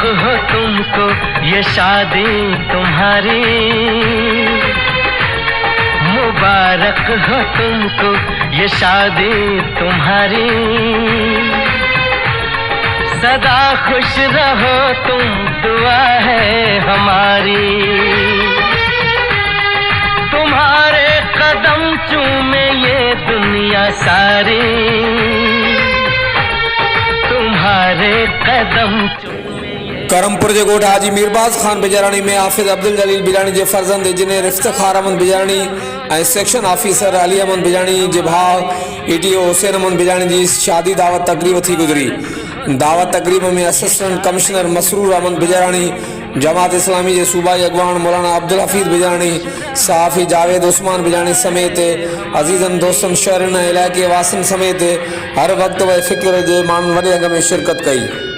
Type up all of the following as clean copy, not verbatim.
हो तुमको ये शादी तुम्हारी, मुबारक हो तुमको ये शादी तुम्हारी। सदा खुश रहो तुम, दुआ है हमारी। तुम्हारे कदम चूमे ये दुनिया सारी, तुम्हारे कदम चूमे। करमपुर जे ॻोठ हाजी मीरबाज़ ख़ान बिजाराणी में हाफ़िज़ अब्दुल जलील बिजाणी जे फ़र्ज़ंद इंजीनियर इफ्तिख़ार अहमद बिजाणी ऐं सेक्शन ऑफिसर अली अहमद बिजाणी जे भाउ ETO हुसैन अहमद बिजाणी जी शादी दावत तक़रीब थी गुज़री। दावत तक़रीब में असिस्टेंट कमिश्नर मसरूर अहमद बिजाणी, जमात इस्लामी के सूबाई अगवान मौलाना अब्दुल हफीज़ बिजाणी, सहाफ़ी जावेद उस्मान बिजाणी समेत अज़ीज़न दोस्तन शहरन इलाके वासन समेत हर वक्त व फ़िक्र के माण्हुनि वॾे अघ में शिरकत कई।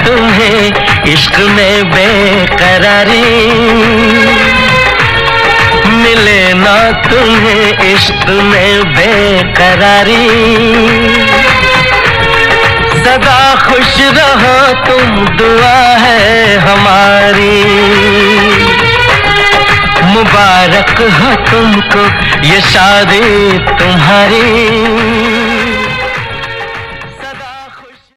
तुम्हें इश्क में बेकरारी, मिले ना तुम्हें इश्क में बेकरारी। सदा खुश रहो तुम, दुआ है हमारी। मुबारक हो तुमको ये शादी तुम्हारी।